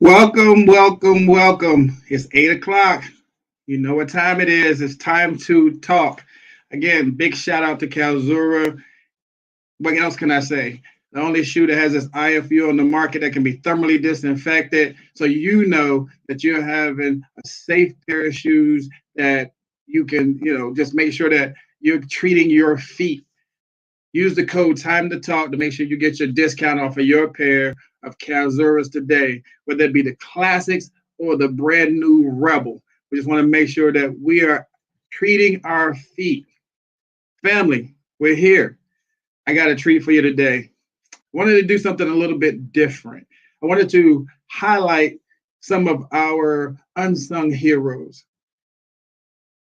Welcome, welcome, welcome. It's 8 o'clock. You know what time it is. It's time to talk. Again, big shout out to Calzura. What else can I say? The only shoe that has this IFU on the market that can be thermally disinfected. So you know that you're having a safe pair of shoes that you can, just make sure that you're treating your feet. Use the code time to talk to make sure you get your discount off of your pair of Calzuras today, whether it be the classics or the brand new Rebel. We just want to make sure that we are treating our feet. Family, we're here. I got a treat for you today. I wanted to do something a little bit different. I wanted to highlight some of our unsung heroes.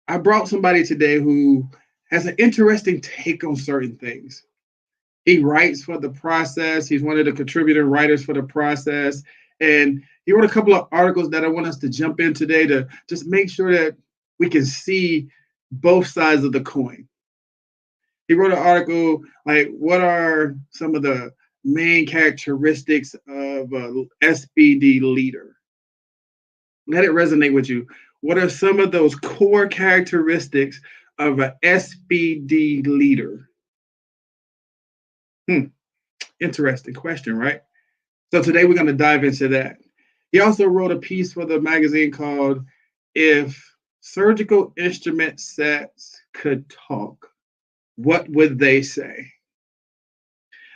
I brought somebody today who has an interesting take on certain things. He writes for the process. He's one of the contributing writers for the process. And he wrote a couple of articles that I want us to jump in today to just make sure that we can see both sides of the coin. He wrote an article like, what are some of the main characteristics of a SPD leader? Let it resonate with you. What are some of those core characteristics of an SPD leader? Interesting question, right? So today we're going to dive into that. He also wrote a piece for the magazine called If Surgical Instrument Sets Could Talk, What Would They Say?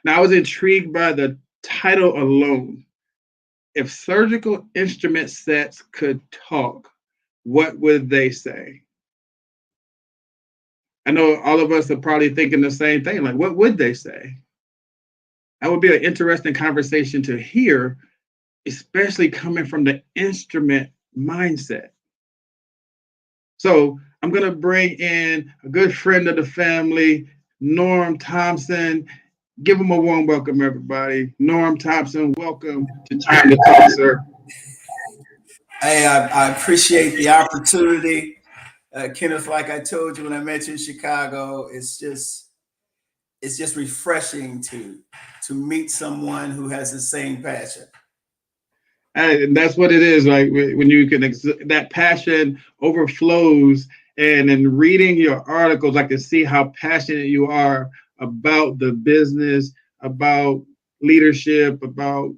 Now, I was intrigued by the title alone. If surgical instrument sets could talk, what would they say? I know all of us are probably thinking the same thing. Like, what would they say? That would be an interesting conversation to hear, especially coming from the instrument mindset. So I'm going to bring in a good friend of the family, Norm Thompson. Give him a warm welcome, everybody. Norm Thompson, welcome to Time to Talk, sir. Hey, I appreciate the opportunity. Kenneth, like I told you when I met you in Chicago, it's just refreshing to meet someone who has the same passion. And that's what it is. Like when you can, that passion overflows. And in reading your articles, I can see how passionate you are about the business, about leadership, about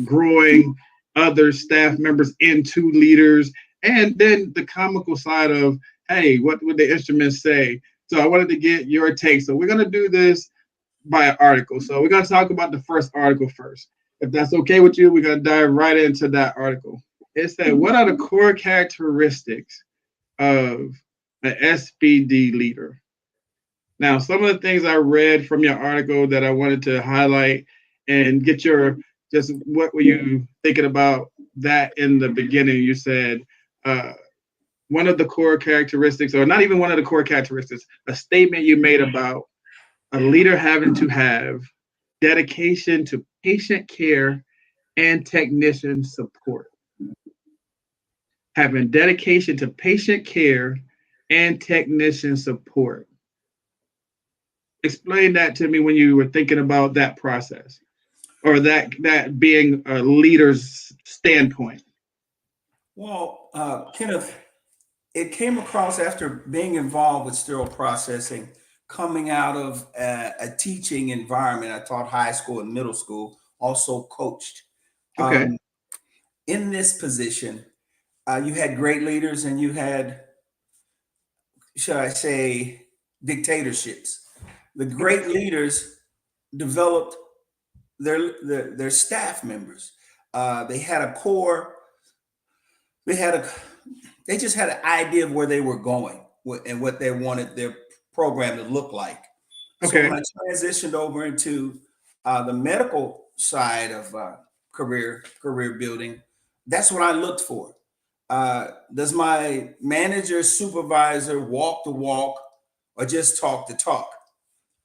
growing other staff members into leaders, and then the comical side of, hey, what would the instruments say? So I wanted to get your take. So we're going to do this by article. So we're going to talk about the first article first. If that's okay with you, we're going to dive right into that article. It said, what are the core characteristics of an SPD leader? Now, some of the things I read from your article that I wanted to highlight and get your, just what were you thinking about that in the beginning? You said one of the core characteristics, or not even one of the core characteristics, a statement you made about a leader having to have dedication to patient care and technician support. Having dedication to patient care and technician support. Explain that to me when you were thinking about that process, or that being a leader's standpoint. Well, Kenneth, it came across after being involved with sterile processing, coming out of a teaching environment. I taught high school and middle school, also coached. Okay. In this position, you had great leaders and you had, shall I say, dictatorships. The great leaders developed their staff members. They had a core. They had a. They just had an idea of where they were going and what they wanted their program to look like. So when Okay. I transitioned over into the medical side of career building, that's what I looked for. Does my manager supervisor walk the walk or just talk the talk?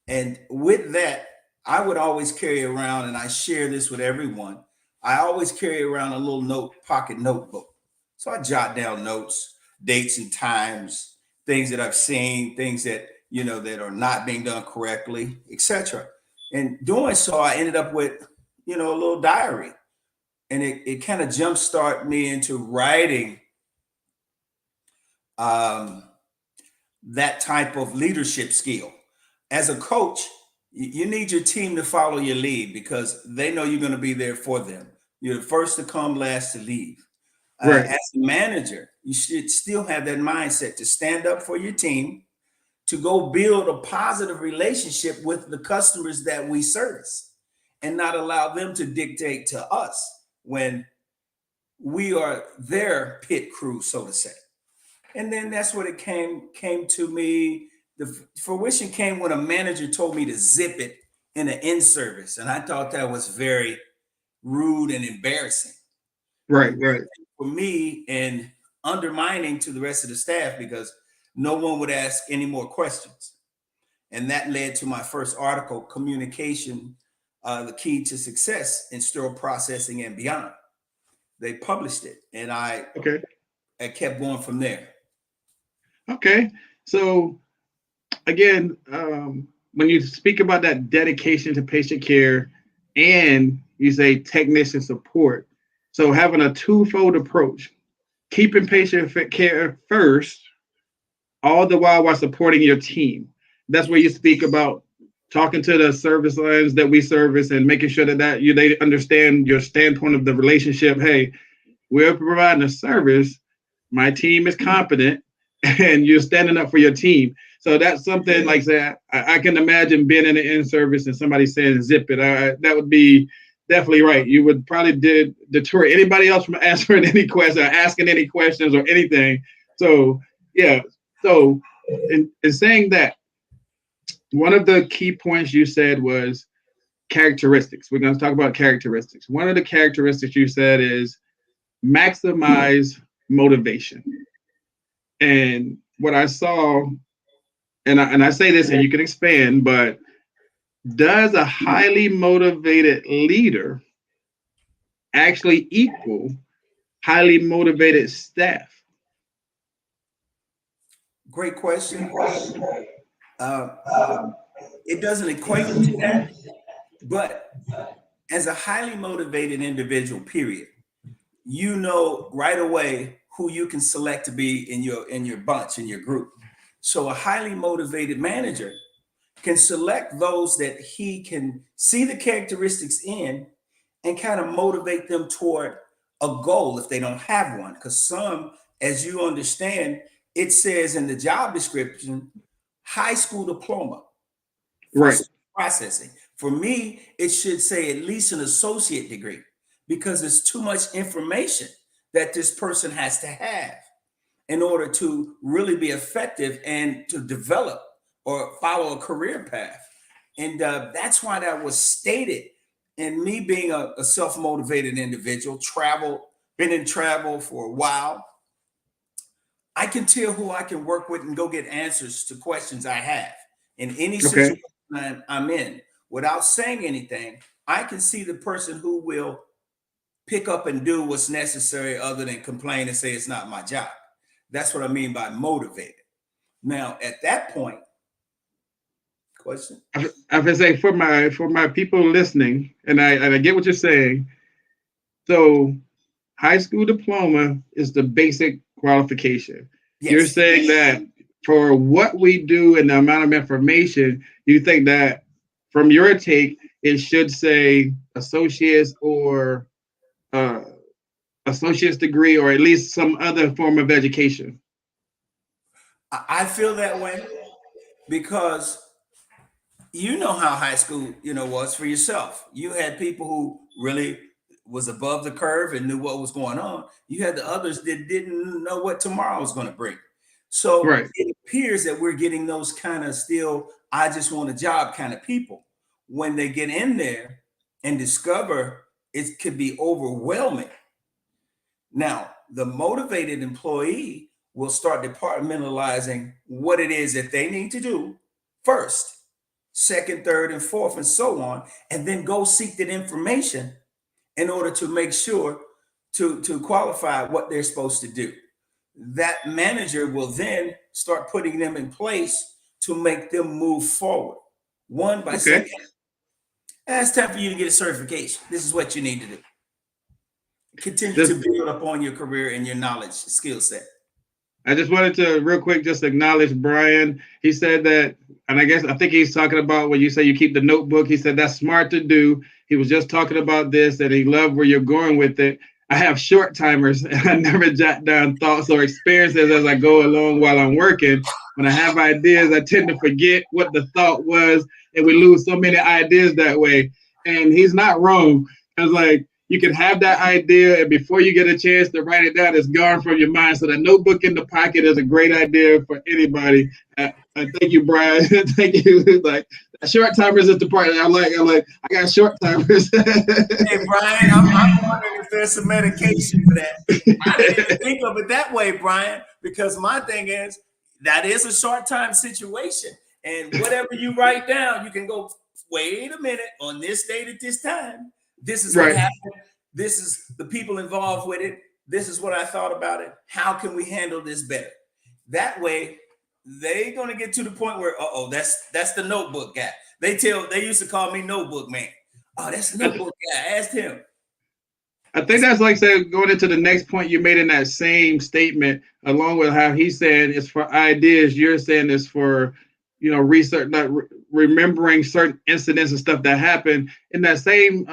And with that, I would always carry around, and I share this with everyone. I always carry around a little pocket notebook. So I jot down notes, dates and times, things that I've seen, things that that are not being done correctly, etc. And doing so, I ended up with a little diary. and it kind of jumpstarted me into writing that type of leadership skill. As a coach, you need your team to follow your lead because they know you're going to be there for them. You're the first to come, last to leave. Right. As a manager, you should still have that mindset to stand up for your team, to go build a positive relationship with the customers that we service, and not allow them to dictate to us when we are their pit crew, so to say. And then that's what it came to me. The fruition came when a manager told me to zip it in an in-service, and I thought that was very rude and embarrassing. Right, right. For me, and undermining to the rest of the staff because no one would ask any more questions. And that led to my first article, Communication, the Key to Success in Sterile Processing and Beyond. They published it, and I kept going from there. Okay. So again, when you speak about that dedication to patient care and you say technician support, so having a twofold approach, keeping patient care first, all the while supporting your team. That's where you speak about talking to the service lines that we service and making sure that they understand your standpoint of the relationship. Hey, we're providing a service. My team is competent, and you're standing up for your team. So that's something like that. I can imagine being in the in-service and somebody saying zip it. That would be definitely right. You would probably deter anybody else from answering any question or asking any questions or anything. So yeah. So in saying that, one of the key points you said was characteristics. We're going to talk about characteristics. One of the characteristics you said is maximize motivation. And what I saw, and I say this and you can expand, but does a highly motivated leader actually equal highly motivated staff? Great question. It doesn't equate to that, but as a highly motivated individual, period, you know right away who you can select to be in your bunch, in your group. So a highly motivated manager can select those that he can see the characteristics in and kind of motivate them toward a goal if they don't have one. Because some, as you understand, it says in the job description, high school diploma for Right. processing. For me, it should say at least an associate degree because it's too much information that this person has to have in order to really be effective and to develop or follow a career path. And that's why that was stated. And me being a self-motivated individual, been in travel for a while, I can tell who I can work with and go get answers to questions I have in any situation I'm in. Without saying anything, I can see the person who will pick up and do what's necessary other than complain and say it's not my job. That's what I mean by motivated. Now, at that point, question? I would say for my people listening, and I get what you're saying. So high school diploma is the basic qualification. Yes. You're saying that for what we do and the amount of information, you think that from your take, it should say associate's or associate's degree, or at least some other form of education. I feel that way because you know how high school, was for yourself. You had people who really was above the curve and knew what was going on. You had the others that didn't know what tomorrow was going to bring. So It appears that we're getting those kind of still, I just want a job kind of people. When they get in there and discover it could be overwhelming. Now, the motivated employee will start departmentalizing what it is that they need to do first, second, third, and fourth, and so on, and then go seek that information in order to make sure to qualify what they're supposed to do. That manager will then start putting them in place to make them move forward. One by saying, it's time for you to get a certification. This is what you need to do. continue to build upon your career and your knowledge skill set. I just wanted to real quick just acknowledge Brian. He said that, and I think he's talking about when you say you keep the notebook. He said that's smart to do. He was just talking about this, and he loved where you're going with it. I have short timers, and I never jot down thoughts or experiences as I go along while I'm working. When I have ideas, I tend to forget what the thought was, and we lose so many ideas that way. And he's not wrong, because like, you can have that idea, and before you get a chance to write it down, it's gone from your mind. So the notebook in the pocket is a great idea for anybody. Thank you, Brian. Thank you. Like, short timers is the part that I like. I got short timers. Hey, Brian, I'm wondering if there's some medication for that. I didn't even think of it that way, Brian, because my thing is that is a short time situation. And whatever you write down, you can go, wait a minute, on this date at this time, this is what happened. This is the people involved with it. This is what I thought about it. How can we handle this better? That way, they're gonna get to the point where, that's the notebook guy. They used to call me notebook man. Oh, that's the notebook guy. I asked him. I think that's like saying going into the next point you made in that same statement, along with how he's saying it's for ideas. You're saying it's for, research, not remembering certain incidents and stuff that happened. In that same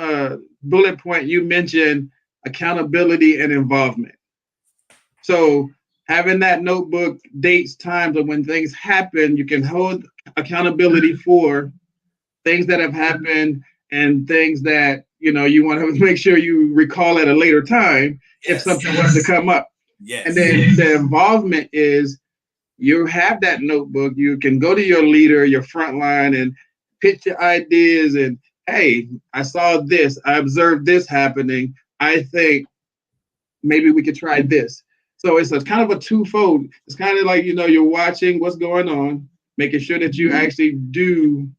bullet point, you mentioned accountability and involvement. So having that notebook, dates, times, and when things happen, you can hold accountability for things that have happened and things that, you want to make sure you recall at a later time if something was to come up. Yes. And then the involvement is, you have that notebook, you can go to your leader, your front line, and pitch your ideas. And, hey, I saw this, I observed this happening. I think maybe we could try this. So it's a kind of a twofold. It's kind of like, you're watching what's going on, making sure that you actually do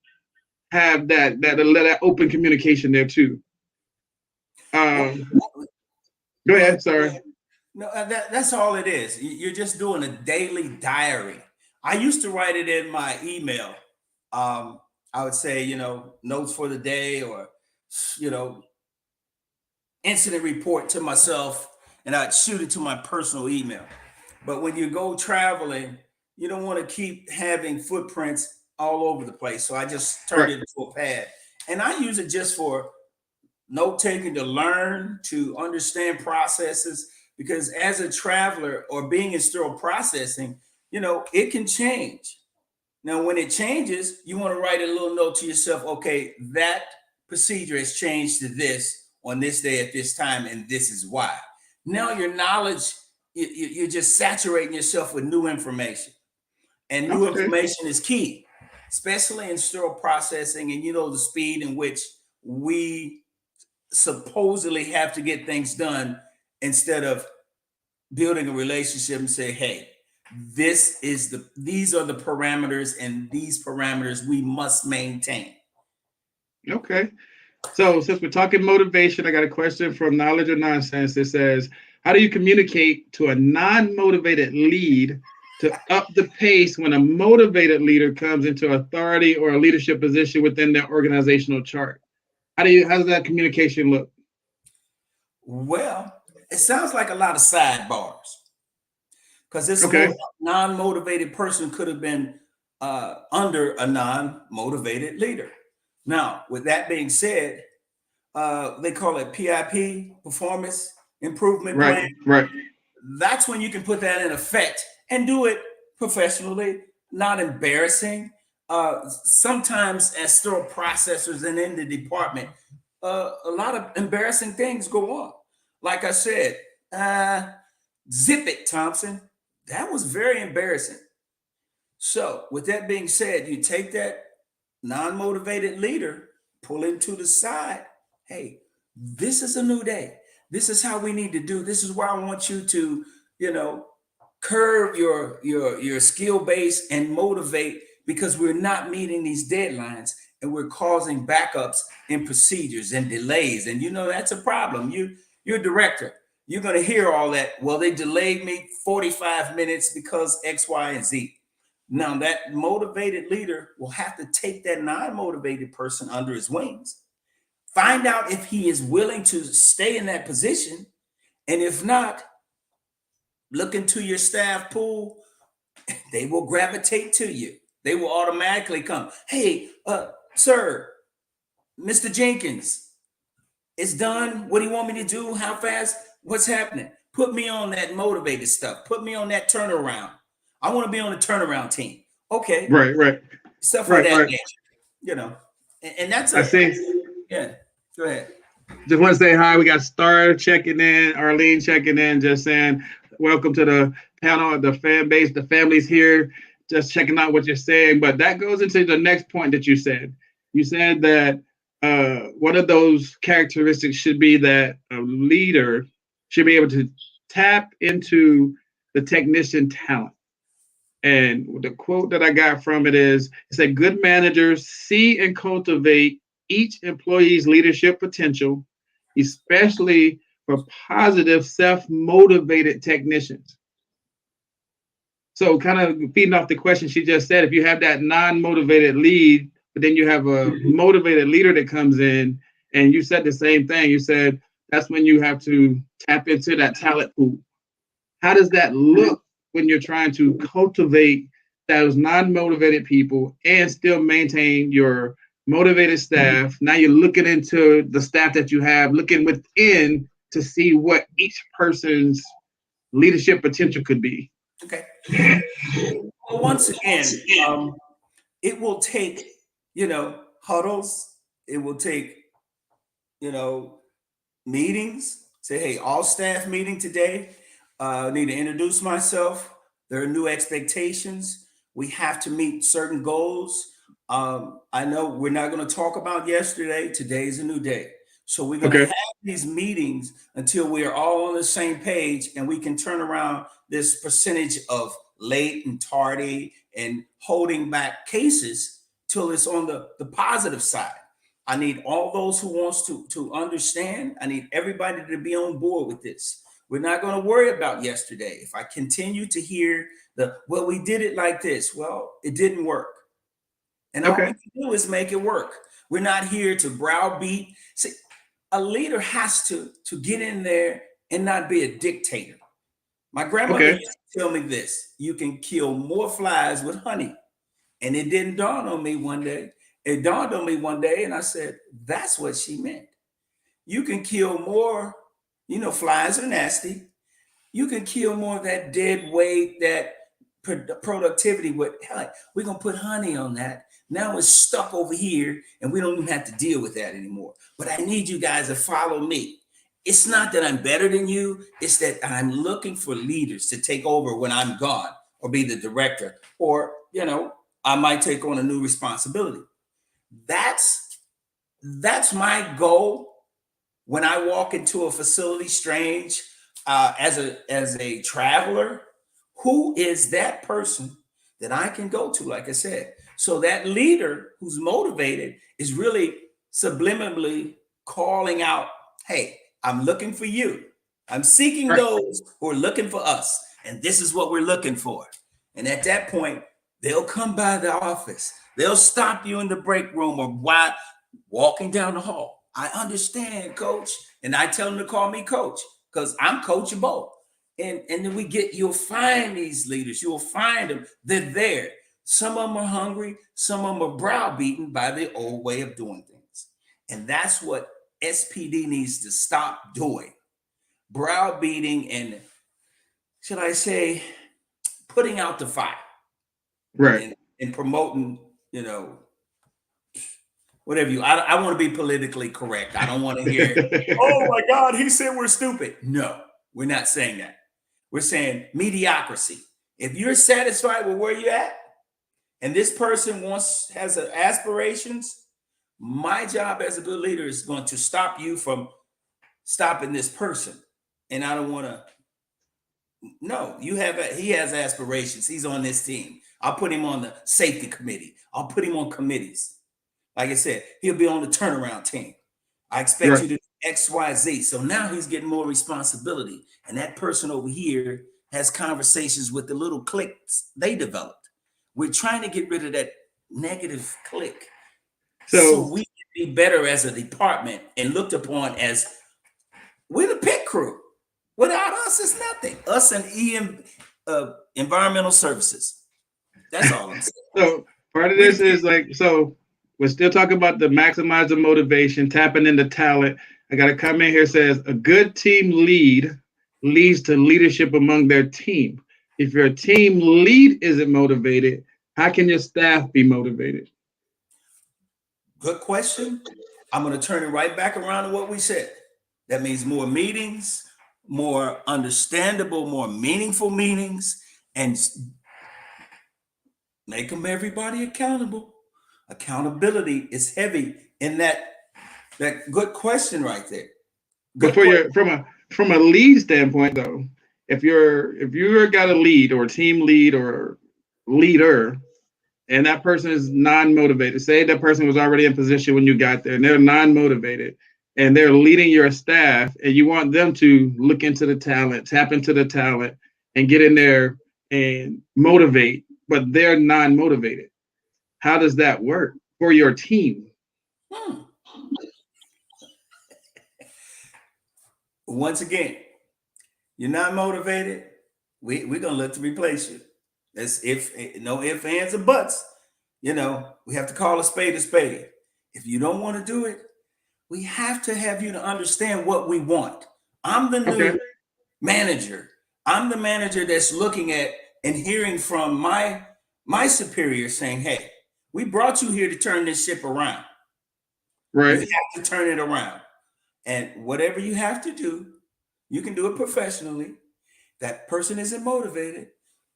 have that open communication there too. Go ahead, sorry. No, that's all it is. You're just doing a daily diary. I used to write it in my email. I would say, notes for the day, or, incident report to myself, and I'd shoot it to my personal email. But when you go traveling, you don't want to keep having footprints all over the place. So I just turned it into a pad. And I use it just for note taking, to learn, to understand processes. Because as a traveler or being in sterile processing, it can change. Now, when it changes, you want to write a little note to yourself. Okay, that procedure has changed to this on this day at this time, and this is why. Now your knowledge, you're just saturating yourself with new information. And new information is key, especially in sterile processing and, the speed in which we supposedly have to get things done, instead of building a relationship and say, hey, these are the parameters, and these parameters we must maintain. Okay. So since we're talking motivation, I got a question from Knowledge or Nonsense. It says, how do you communicate to a non-motivated lead to up the pace when a motivated leader comes into authority or a leadership position within their organizational chart? How does that communication look? Well, it sounds like a lot of sidebars, because this non-motivated person could have been under a non-motivated leader. Now, with that being said, they call it PIP, performance improvement plan. Right. That's when you can put that in effect and do it professionally, not embarrassing. Sometimes as sterile processors and in the department, a lot of embarrassing things go on. Like I said, zip it, Thompson. That was very embarrassing. So with that being said, you take that non-motivated leader, pull him to the side. Hey, this is a new day. This is how we need to do. This is where I want you to, curve your skill base and motivate, because we're not meeting these deadlines and we're causing backups in procedures and delays. And that's a problem. You're a director. You're going to hear all that. Well, they delayed me 45 minutes because X, Y, and Z. Now that motivated leader will have to take that non-motivated person under his wings, find out if he is willing to stay in that position, And if not, look into your staff pool. They will gravitate to you. They will automatically come. Hey, sir, Mr. Jenkins, it's done. What do you want me to do? How fast? What's happening? Put me on that motivated stuff. Put me on that turnaround. I want to be on the turnaround team. Okay. Right. Stuff like that nature, you know. And that's I see. Yeah. Go ahead. Just want to say hi. We got Star checking in, Arlene checking in, just saying welcome to the panel, the fan base, the families here, just checking out what you're saying. But that goes into the next point that you said. You said that one of those characteristics should be that a leader should be able to tap into the technician talent. And the quote that I got from it is, it said, good managers see and cultivate each employee's leadership potential, especially for positive, self-motivated technicians. So kind of feeding off the question she just said, if you have that non-motivated lead, but then you have a motivated leader that comes in, and you said the same thing. You said that's when you have to tap into that talent pool. How does that look when you're trying to cultivate those non-motivated people and still maintain your motivated staff? Now you're looking into the staff that you have, looking within to see what each person's leadership potential could be. Okay. Well, once again, it will take, huddles. It will take, meetings. Say, hey, all staff meeting today. I need to introduce myself. There are new expectations. We have to meet certain goals. I know we're not going to talk about yesterday. Today's a new day. So we're going to have these meetings until we are all on the same page, and we can turn around this percentage of late and tardy and holding back cases till it's on the positive side. I need all those who wants to understand. I need everybody to be on board with this. We're not going to worry about yesterday. If I continue to hear well, we did it like this. Well, it didn't work. And all we can do is make it work. We're not here to browbeat. See, a leader has to get in there and not be a dictator. My grandmother used to tell me this: you can kill more flies with honey. And it didn't dawn on me one day. It dawned on me one day, and I said, that's what she meant. You can kill more, flies are nasty. You can kill more of that dead weight, that productivity with, we're going to put honey on that. Now it's stuck over here, and we don't even have to deal with that anymore. But I need you guys to follow me. It's not that I'm better than you. It's that I'm looking for leaders to take over when I'm gone, or be the director, or, I might take on a new responsibility. That's my goal when I walk into a facility strange, as a traveler. Who is that person that I can go to, like I said? So that leader who's motivated is really subliminally calling out, hey, I'm looking for you. I'm seeking those who are looking for us. And this is what we're looking for. And at that point, they'll come by the office. They'll stop you in the break room or while walking down the hall. I understand, coach. And I tell them to call me coach because I'm coachable. And then you'll find these leaders. You'll find them. They're there. Some of them are hungry. Some of them are browbeaten by the old way of doing things. And that's what SPD needs to stop doing. Browbeating and, should I say, putting out the fire. Right. And promoting, whatever I want to be politically correct. I don't want to hear, oh my God, he said we're stupid. No, we're not saying that. We're saying mediocrity. If you're satisfied with where you're at, and this person has aspirations, my job as a good leader is going to stop you from stopping this person. And I don't want to. No, he has aspirations. He's on this team. I'll put him on the safety committee. I'll put him on committees. Like I said, he'll be on the turnaround team. I expect you to do X, Y, Z. So now he's getting more responsibility. And that person over here has conversations with the little cliques they developed. We're trying to get rid of that negative clique. So we can be better as a department and looked upon as we're the pit crew. Without us, it's nothing. Us and environmental services. That's all I'm saying. So part of this is like, so we're still talking about the maximize the motivation, tapping into talent. I got a comment here says a good team lead leads to leadership among their team. If your team lead isn't motivated, how can your staff be motivated? Good question. I'm going to turn it right back around to what we said. That means more meetings, more understandable, more meaningful meetings, and make them everybody accountable. Accountability is heavy in that good question right there. But for your from a lead standpoint though, if you're got a lead or a team lead or leader, and that person is non-motivated, say that person was already in position when you got there and they're non-motivated and they're leading your staff and you want them to look into the talent, tap into the talent and get in there and motivate, but they're non-motivated. How does that work for your team? Once again, you're not motivated, we're going to look to replace you. That's no ifs, ands, or buts. We have to call a spade a spade. If you don't want to do it, we have to have you to understand what we want. I'm the new manager. I'm the manager that's looking at and hearing from my superior saying, hey, we brought you here to turn this ship around. Right. You have to turn it around. And whatever you have to do, you can do it professionally. That person isn't motivated.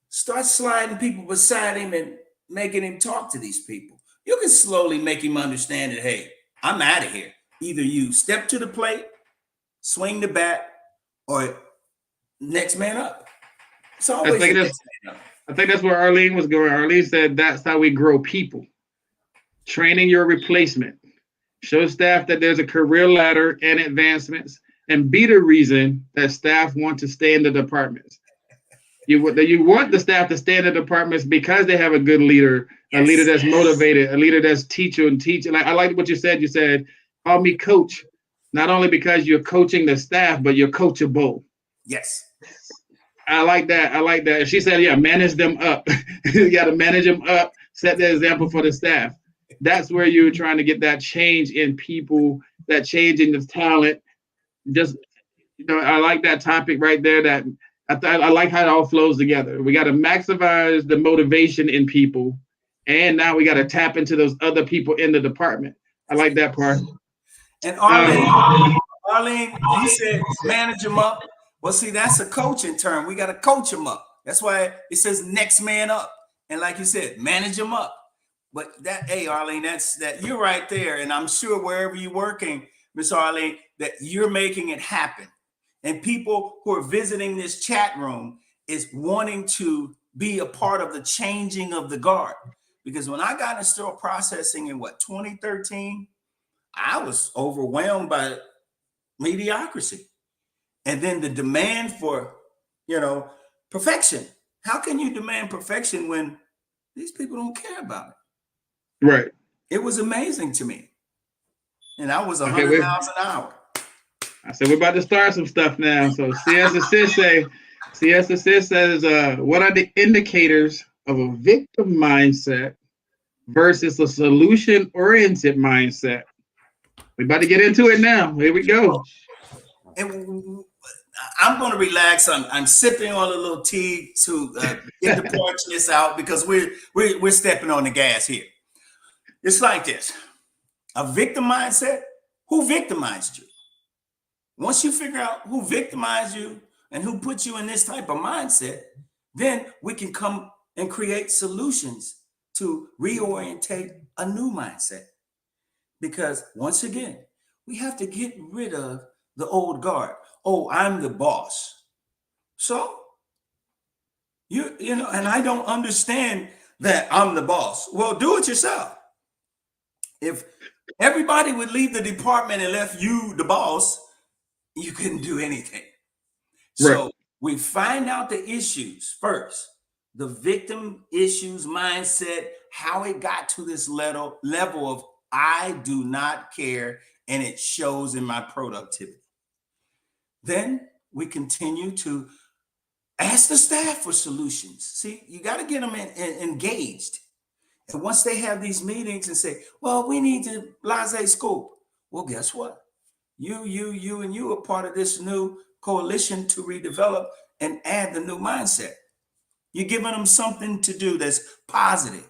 Start sliding people beside him and making him talk to these people. You can slowly make him understand that, hey, I'm out of here. Either you step to the plate, swing the bat, or next man up. It's always next man up. I think that's where Arlene was going. Arlene said that's how we grow people. Training your replacement. Show staff that there's a career ladder and advancements, and be the reason that staff want to stay in the departments. You want the staff to stay in the departments because they have a good leader, a leader that's motivated, a leader that's teaching. Like I like what you said. You said, call me coach, not only because you're coaching the staff, but you're coachable. Yes. I like that. And she said, yeah, manage them up. You got to manage them up, set the example for the staff. That's where you're trying to get that change in people, that change in the talent. Just, I like that topic right there. That I like how it all flows together. We got to maximize the motivation in people. And now we got to tap into those other people in the department. I like that part. And Arlene, you said manage them up. Well, see, that's a coaching term. We got to coach them up. That's why it says next man up. And like you said, manage them up. But hey, Arlene, that you're right there. And I'm sure wherever you're working, Miss Arlene, that you're making it happen. And people who are visiting this chat room is wanting to be a part of the changing of the guard. Because when I got into sterile processing in 2013, I was overwhelmed by mediocrity. And then the demand for, perfection. How can you demand perfection when these people don't care about it? Right. It was amazing to me. And I was 100 miles an hour. I said, we're about to start some stuff now. So CS Assist says, what are the indicators of a victim mindset versus a solution-oriented mindset? We're about to get into it now. Here we go. And I'm going to relax. I'm sipping on a little tea to get the parchness out because we're stepping on the gas here. It's like this. A victim mindset, who victimized you? Once you figure out who victimized you and who put you in this type of mindset, then we can come and create solutions to reorientate a new mindset. Because once again, we have to get rid of the old guard. Oh, I'm the boss. So, and I don't understand that I'm the boss. Well, do it yourself. If everybody would leave the department and left you the boss, you couldn't do anything. Right. So we find out the issues first, the victim issues, mindset, how it got to this level of I do not care, and it shows in my productivity. Then we continue to ask the staff for solutions. See, you got to get them engaged. And once they have these meetings and say, well, we need to blase scope. Well, guess what? You, and you are part of this new coalition to redevelop and add the new mindset. You're giving them something to do that's positive.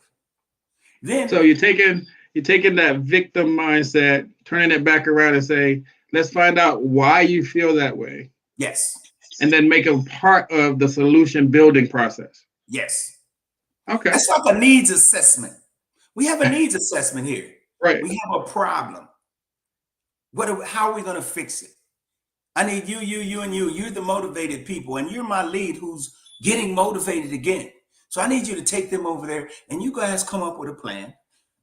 Then, so you're taking that victim mindset, turning it back around and say, let's find out why you feel that way. Yes. And then make them part of the solution building process. Yes. Okay. That's like a needs assessment. We have a needs assessment here. Right. We have a problem. How are we going to fix it? I need you, and you. You're the motivated people, and you're my lead who's getting motivated again. So I need you to take them over there, and you guys come up with a plan.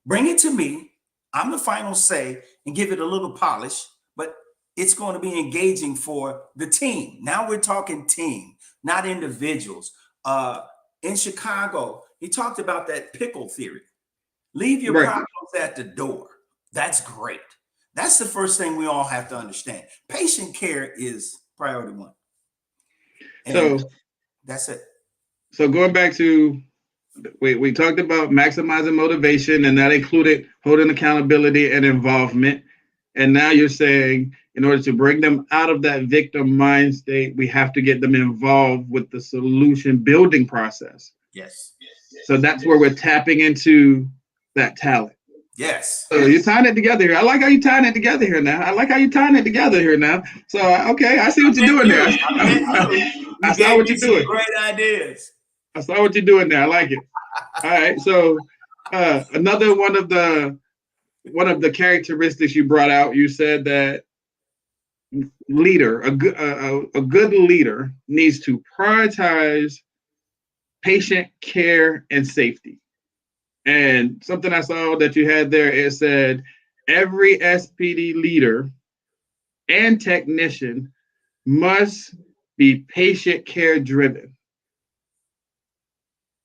Bring it to me. I'm the final say and give it a little polish, but it's going to be engaging for the team. Now we're talking team, not individuals. In Chicago, he talked about that pickle theory. Leave your problems at the door. That's great. That's the first thing we all have to understand. Patient care is priority one. And so that's it. So going back to, we talked about maximizing motivation, and that included holding accountability and involvement. And now you're saying in order to bring them out of that victim mind state, we have to get them involved with the solution building process. Yes. So that's where we're tapping into that talent. Yes. So you're tying it together here. I like how you're tying it together here now. So, okay, I see what you're doing there. I saw what you're doing. Great ideas. I saw what you're doing there. I like it. All right. So another one of the characteristics you brought out, you said that a good leader needs to prioritize patient care and safety. And something I saw that you had there, it said every SPD leader and technician must be patient care driven.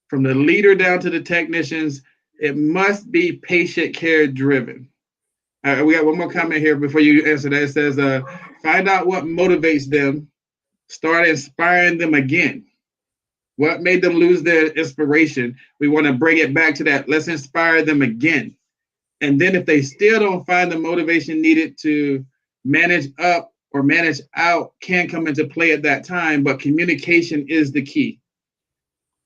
From the leader down to the technicians, it must be patient care driven. We got one more comment here before you answer that. It says, find out what motivates them, start inspiring them again. What made them lose their inspiration? We want to bring it back to that. Let's inspire them again. And then if they still don't find the motivation needed to manage up or manage out, can come into play at that time, but communication is the key.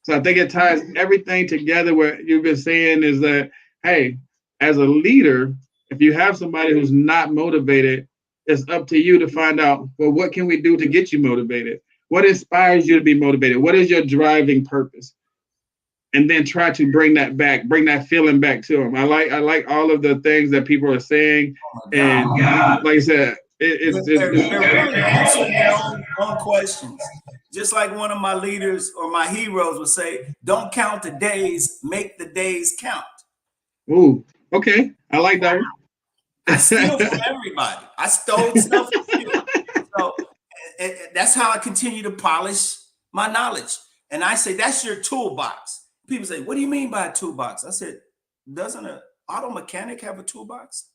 So I think it ties everything together. What you've been saying is that, hey, as a leader, if you have somebody who's not motivated, it's up to you to find out, well, what can we do to get you motivated? What inspires you to be motivated? What is your driving purpose? And then try to bring that back, bring that feeling back to them. I like all of the things that people are saying. And like I said, they're answering their own questions. Just like one of my leaders or my heroes would say, don't count the days, make the days count. Ooh, okay. I like that one. I steal from everybody. I stole stuff from you. So that's how I continue to polish my knowledge. And I say, that's your toolbox. People say, what do you mean by a toolbox? I said, doesn't an auto mechanic have a toolbox?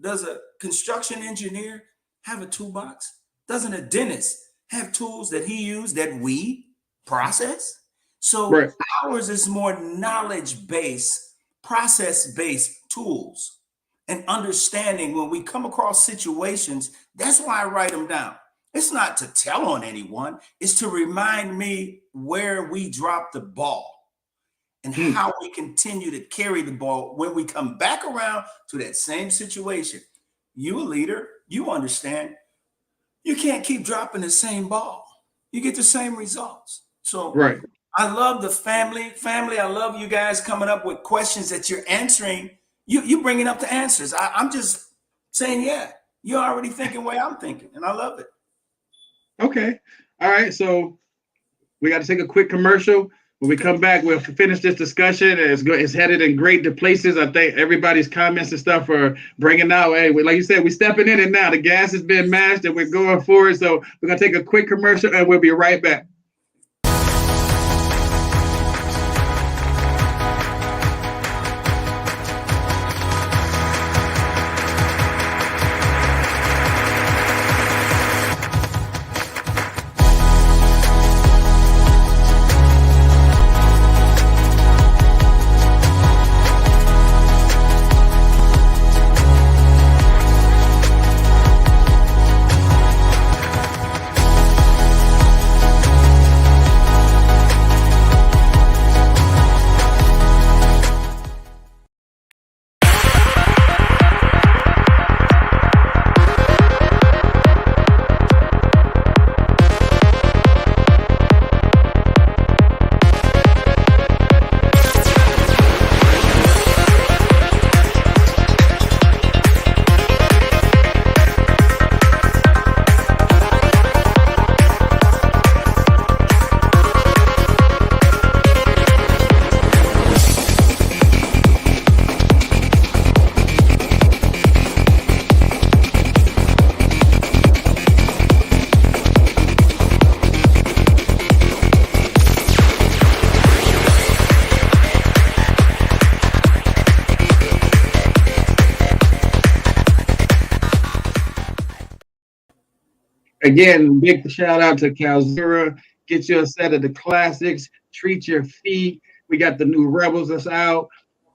Does a construction engineer have a toolbox? Doesn't a dentist have tools that he used that we process? So ours is more knowledge-based, process-based tools and understanding when we come across situations. That's why I write them down. It's not to tell on anyone. It's to remind me where we dropped the ball and how we continue to carry the ball when we come back around to that same situation. You a leader, you understand. You can't keep dropping the same ball. You get the same results. So I love the family. I love you guys coming up with questions that you're answering. You bringing up the answers. I'm just saying, yeah, you're already thinking the way I'm thinking, and I love it. Okay. All right. So we got to take a quick commercial. When we come back, we'll finish this discussion. It's headed in great places. I think everybody's comments and stuff are bringing out, hey, like you said, we're stepping in it now. The gas has been mashed and we're going forward. So we're going to take a quick commercial and we'll be right back. Again, big shout out to Calzura. Get you a set of the classics. Treat your feet. We got the new Rebels that's out.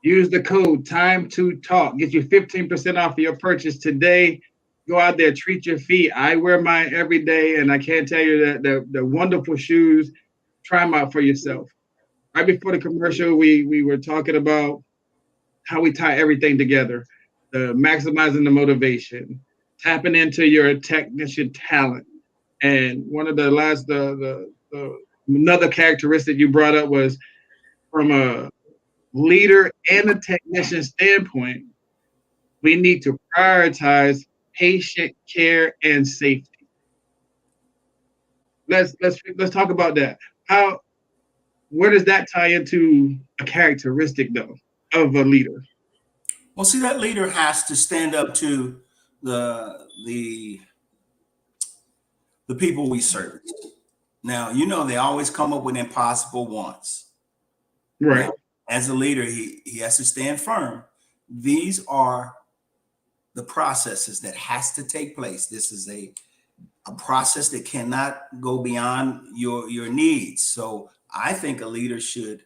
Use the code Time to Talk. Get you 15% off of your purchase today. Go out there, treat your feet. I wear mine every day, and I can't tell you that the wonderful shoes. Try them out for yourself. Right before the commercial, we were talking about how we tie everything together, the maximizing the motivation, tapping into your technician talent. And one of the last, the another characteristic you brought up was from a leader and a technician standpoint, we need to prioritize patient care and safety. Let's talk about that. Where does that tie into a characteristic though of a leader? Well, see, that leader has to stand up to the the the people we serve. Now, they always come up with impossible wants. Right. Now, as a leader, he has to stand firm. These are the processes that has to take place. This is a process that cannot go beyond your needs. So I think a leader should,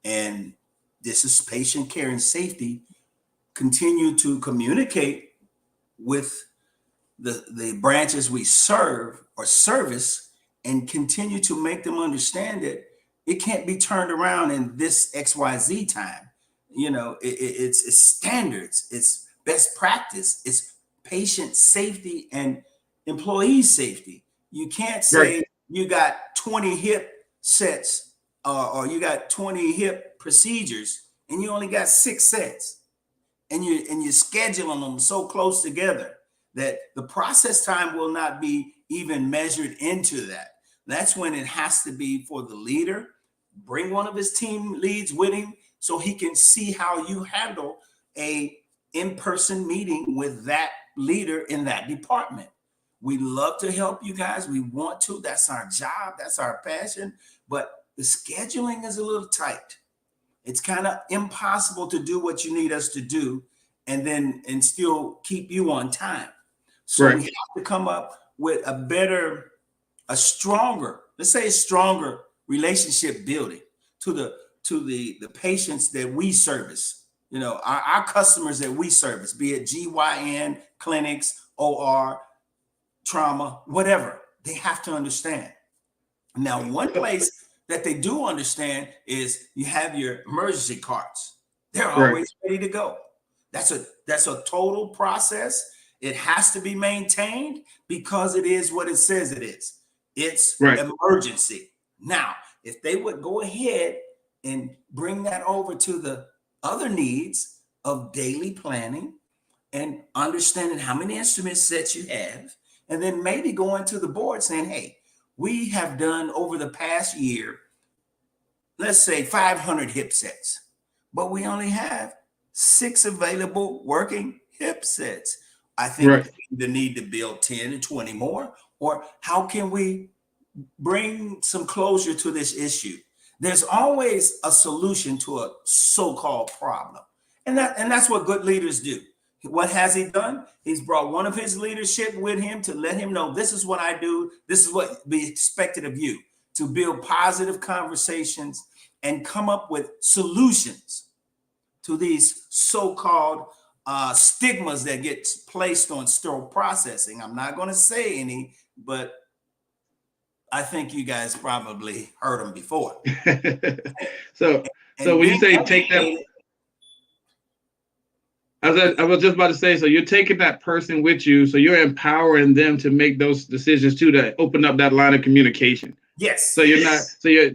and this is patient care and safety, continue to communicate with the branches we serve or service, and continue to make them understand that it can't be turned around in this XYZ time. It's standards, it's best practice, it's patient safety and employee safety. You can't say you got 20 hip sets or you got 20 hip procedures and you only got 6 sets, and you're scheduling them so close together that the process time will not be even measured into that. That's when it has to be for the leader. Bring one of his team leads with him so he can see how you handle a in-person meeting with that leader in that department. We love to help you guys. We want to. That's our job. That's our passion. But the scheduling is a little tight. It's kind of impossible to do what you need us to do and still keep you on time. So we have to come up with a stronger relationship building to the patients that we service. Our customers that we service, be it GYN, clinics, OR, trauma, whatever, they have to understand. Now, one place that they do understand is you have your emergency carts. They're always ready to go. That's a total process. It has to be maintained because it is what it says it is. It's emergency. Now, if they would go ahead and bring that over to the other needs of daily planning and understanding how many instrument sets you have, and then maybe going to the board saying, hey, we have done over the past year, let's say 500 hip sets, but we only have 6 available working hip sets. I think the need to build 10 to 20 more, or how can we bring some closure to this issue? There's always a solution to a so-called problem. And that's what good leaders do. What has he done? He's brought one of his leadership with him to let him know, this is what I do. This is what be expected of you, to build positive conversations and come up with solutions to these so-called stigmas that get placed on sterile processing. I'm not going to say any, but I think you guys probably heard them before. So when you say take that, I was just about to say, so you're taking that person with you, so you're empowering them to make those decisions too, to open up that line of communication. Yes. So you're not,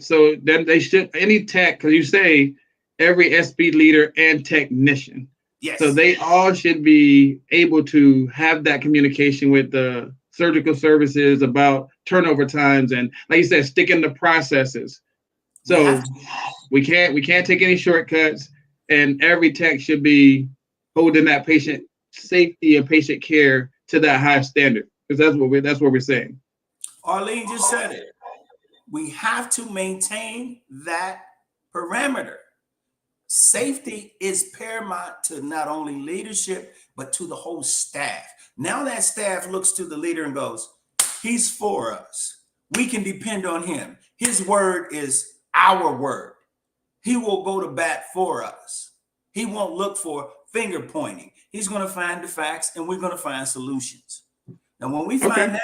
so then they should, any tech, because you say every SPD leader and technician. Yes. So they all should be able to have that communication with the surgical services about turnover times and, like you said, sticking to processes. So we can't take any shortcuts, and every tech should be holding that patient safety and patient care to that high standard, because that's what we're saying. Arlene just said it. We have to maintain that parameter. Safety is paramount to not only leadership, but to the whole staff. Now that staff looks to the leader and goes, He's for us. We can depend on him. His word is our word. He will go to bat for us. He won't look for finger pointing. He's going to find the facts, and we're going to find solutions. And when we find that,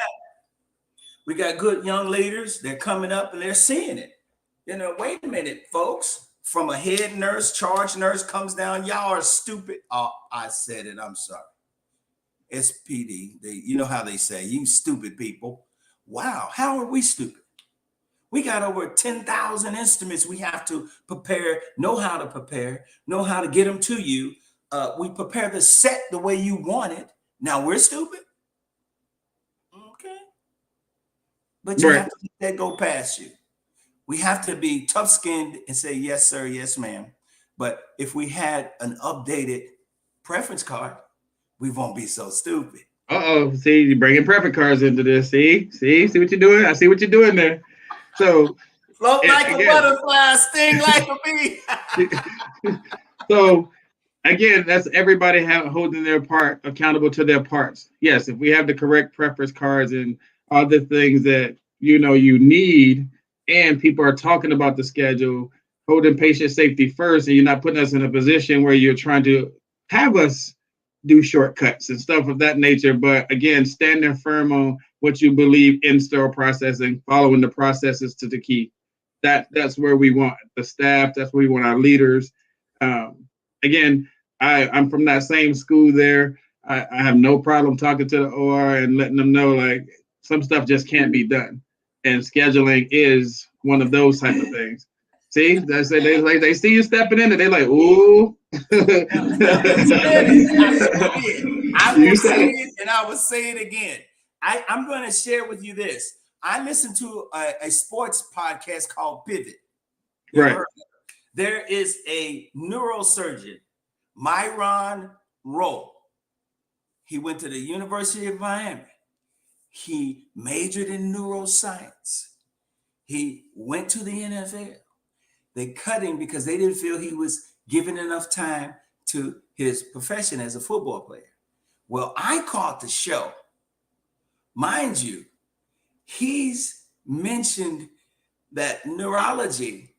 we got good young leaders. They're coming up and they're seeing it. You know, wait a minute, folks. From a head nurse, charge nurse comes down. Y'all are stupid. Oh, I said it. I'm sorry. SPD. You know how they say, you stupid people. Wow. How are we stupid? We got over 10,000 instruments we have to prepare, know how to get them to you. We prepare the set the way you want it. Now we're stupid. Okay. But you have to let that go past you. We have to be tough-skinned and say, yes, sir, yes, ma'am. But if we had an updated preference card, we won't be so stupid. Uh-oh. See, you're bringing preference cards into this. See what you're doing? I see what you're doing there. So float like a butterfly, sting like a bee. So again, that's everybody holding their part accountable to their parts. Yes, if we have the correct preference cards and all the things that you need, and people are talking about the schedule, holding patient safety first, and you're not putting us in a position where you're trying to have us do shortcuts and stuff of that nature. But again, standing firm on what you believe in sterile processing, following the processes to the key. That's where we want the staff. That's where we want our leaders. Again, I'm from that same school there. I have no problem talking to the OR and letting them know, like, some stuff just can't be done. And scheduling is one of those type of things. See, they see you stepping in and they're like, ooh. I will say it and I will say it again. I'm going to share with you this. I listened to a sports podcast called Pivot. Right. There is a neurosurgeon, Myron Rowe. He went to the University of Miami. He majored in neuroscience. He went to the NFL. They cut him because they didn't feel he was giving enough time to his profession as a football player. Well, I caught the show. Mind you, he's mentioned that neurology,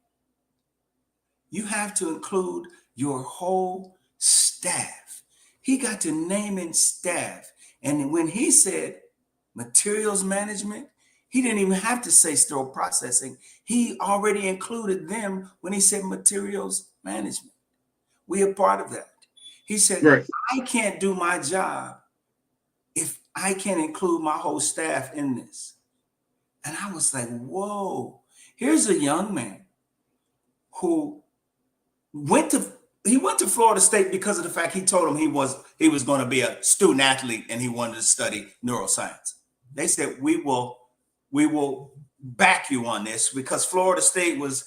you have to include your whole staff. He got to naming staff. And when he said materials management, he didn't even have to say sterile processing. He already included them when he said materials management. We are part of that. He said, I can't do my job if I can't include my whole staff in this. And I was like, whoa, here's a young man who went to Florida State because of the fact he told him he was going to be a student athlete and he wanted to study neuroscience. They said, we will back you on this, because Florida State was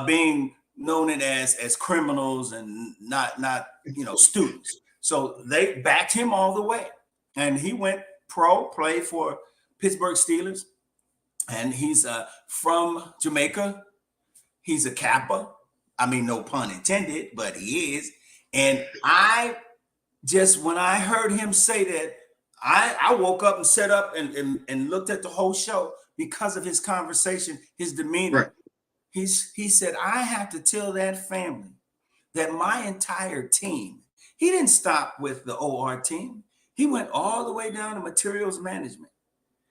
being known as criminals and not students. So they backed him all the way. And he went pro, played for Pittsburgh Steelers. And he's from Jamaica. He's a Kappa. I mean, no pun intended, but he is. And when I heard him say that, I woke up and sat up and looked at the whole show because of his conversation, his demeanor. Right. He said, I have to tell that family that my entire team, he didn't stop with the OR team. He went all the way down to materials management.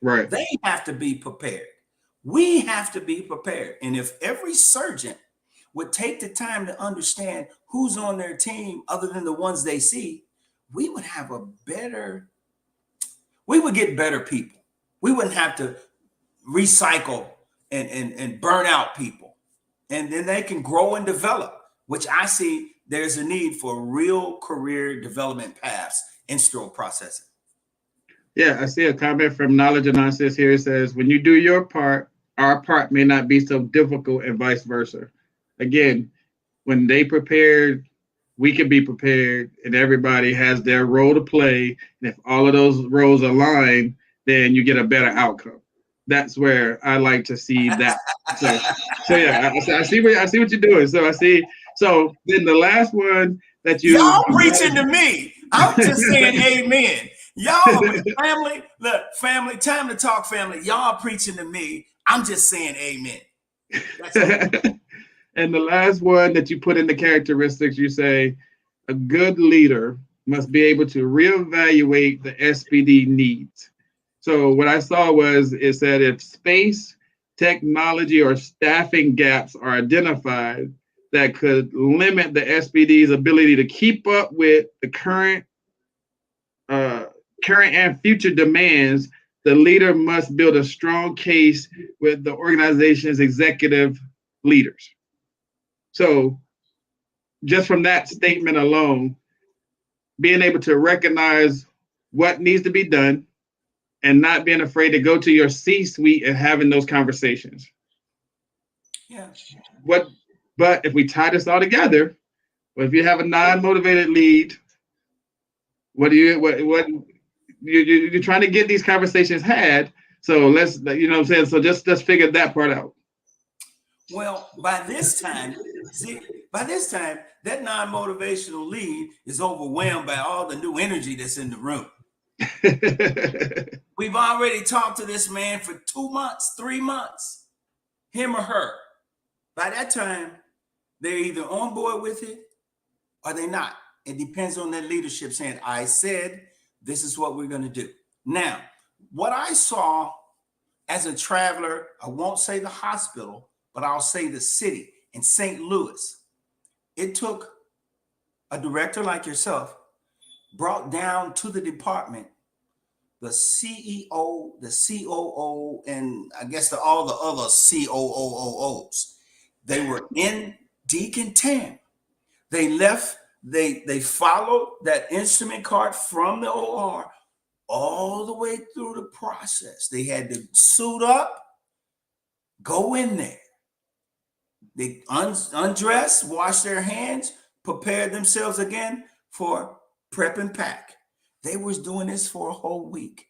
Right. They have to be prepared. We have to be prepared. And if every surgeon would take the time to understand who's on their team other than the ones they see, we would get better people. We wouldn't have to recycle and burn out people. And then they can grow and develop, which I see there's a need for real career development paths in sterile processing. Yeah, I see a comment from Knowledge Analysis here. It says, when you do your part, our part may not be so difficult and vice versa. Again, when they prepared, we can be prepared, and everybody has their role to play. And if all of those roles align, then you get a better outcome. That's where I like to see that. So yeah, I see what you're doing. So then the last one that you y'all preaching to me. I'm just saying amen. Y'all, family, look, family, time to talk, family. Y'all preaching to me. I'm just saying amen. That's it. And the last one that you put in the characteristics, you say a good leader must be able to reevaluate the SPD needs. So what I saw was it said if space, technology, or staffing gaps are identified that could limit the SPD's ability to keep up with the current and future demands, the leader must build a strong case with the organization's executive leaders. So just from that statement alone, being able to recognize what needs to be done and not being afraid to go to your C-suite and having those conversations. Yeah. But if we tie this all together, well, if you have a non-motivated lead, you're trying to get these conversations had. So let's, you know what I'm saying? So let's figure that part out. Well, by this time, that non-motivational lead is overwhelmed by all the new energy that's in the room. We've already talked to this man for 2 months, 3 months, him or her. By that time, they're either on board with it or they're not. It depends on their leadership saying, I said, this is what we're going to do. Now, what I saw as a traveler, I won't say the hospital, but I'll say the city in St. Louis. It took a director like yourself, brought down to the department the CEO, the COO, and I guess all the other COOs. They were in decontam. They left, they followed that instrument card from the OR all the way through the process. They had to suit up, go in there. They undress, wash their hands, prepare themselves again for prep and pack. They was doing this for a whole week.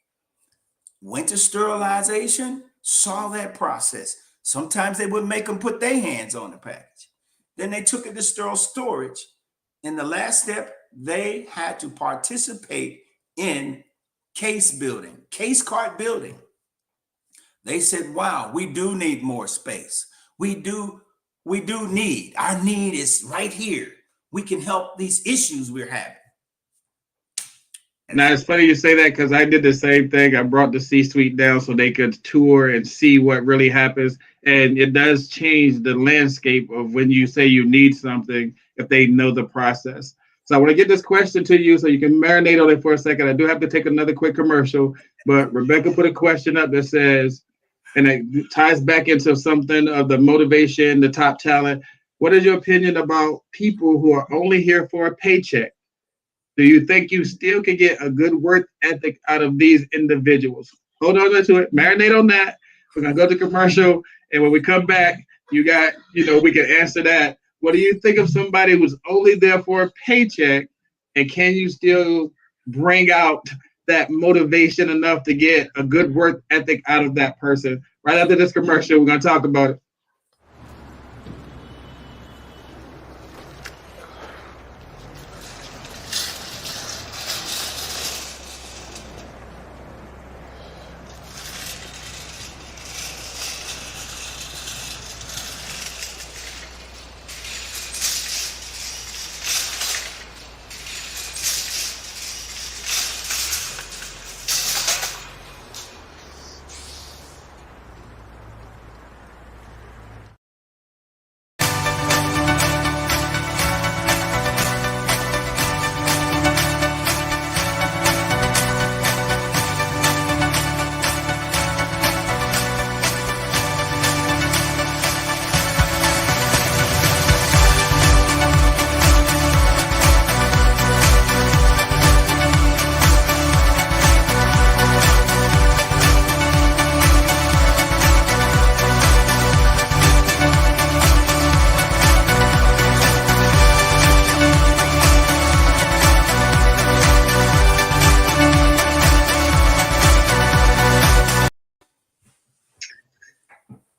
Went to sterilization, saw that process. Sometimes they would make them put their hands on the package. Then they took it to sterile storage. In the last step, they had to participate in case building, case cart building. They said, wow, we do need more space. We do need, our need is right here. We can help these issues we're having. Now, it's funny you say that because I did the same thing. I brought the C-suite down so they could tour and see what really happens. And it does change the landscape of when you say you need something, if they know the process. So I want to get this question to you so you can marinate on it for a second. I do have to take another quick commercial, but Rebecca put a question up that says, and it ties back into something of the motivation, the top talent. What is your opinion about people who are only here for a paycheck? Do you think you still can get a good work ethic out of these individuals? Hold on to it. Marinate on that. We're going to go to commercial. And when we come back, we can answer that. What do you think of somebody who's only there for a paycheck? And can you still bring out that motivation enough to get a good work ethic out of that person? Right after this commercial, we're going to talk about it.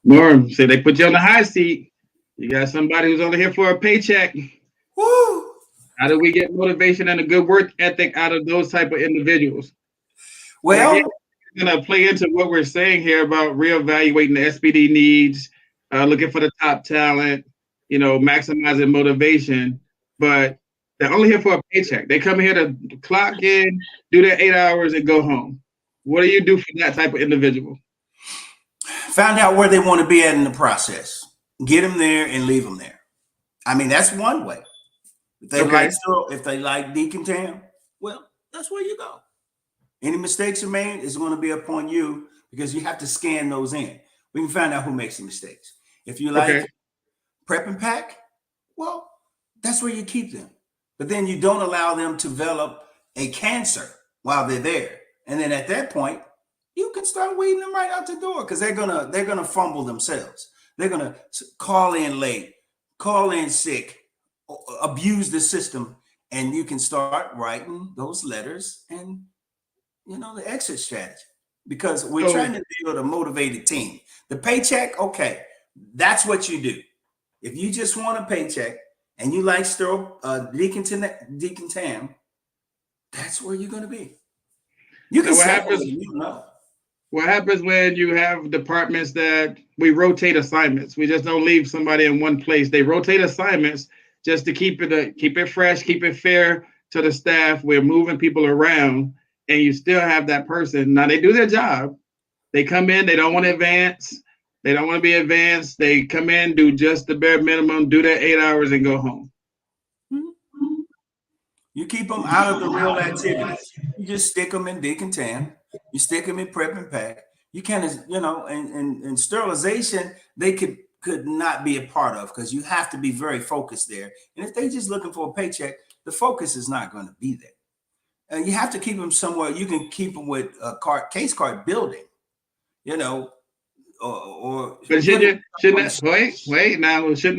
Norm said they put you on the high seat. You got somebody who's only here for a paycheck. Woo! How do we get motivation and a good work ethic out of those type of individuals? And again, Well, it's going to play into what we're saying here about reevaluating the SPD needs, looking for the top talent, maximizing motivation. But they're only here for a paycheck. They come here to clock in, do their 8 hours, and go home. What do you do for that type of individual? find out where they want to be at in the process. Get them there and leave them there. I mean, that's one way. If they Okay. if they like Deacon Tam, well, that's where you go. Any mistakes are made is going to be upon you because you have to scan those in. We can find out who makes the mistakes. If you like prep and pack, well, that's where you keep them. But then you don't allow them to develop a cancer while they're there. And then at that point, you can start weeding them right out the door because they're gonna fumble themselves. They're gonna call in late, call in sick, abuse the system, and you can start writing those letters and the exit strategy. Because we're trying to build a motivated team. The paycheck, okay, that's what you do. If you just want a paycheck and you like Deacon Tam, that's where you're going to be. You can what happens when you have departments that we rotate assignments? We just don't leave somebody in one place. They rotate assignments just to keep it fresh, keep it fair to the staff. We're moving people around, and you still have that person. Now they do their job. They come in. They don't want to advance. They don't want to be advanced. They come in, do just the bare minimum, do their 8 hours, and go home. You keep them out of the real activities. You just stick them in Deacon Tam. You stick them in prep and pack. You kind of, and sterilization, they could not be a part of because you have to be very focused there. And if they're just looking for a paycheck, the focus is not going to be there. And you have to keep them somewhere. You can keep them with a case card building, But shouldn't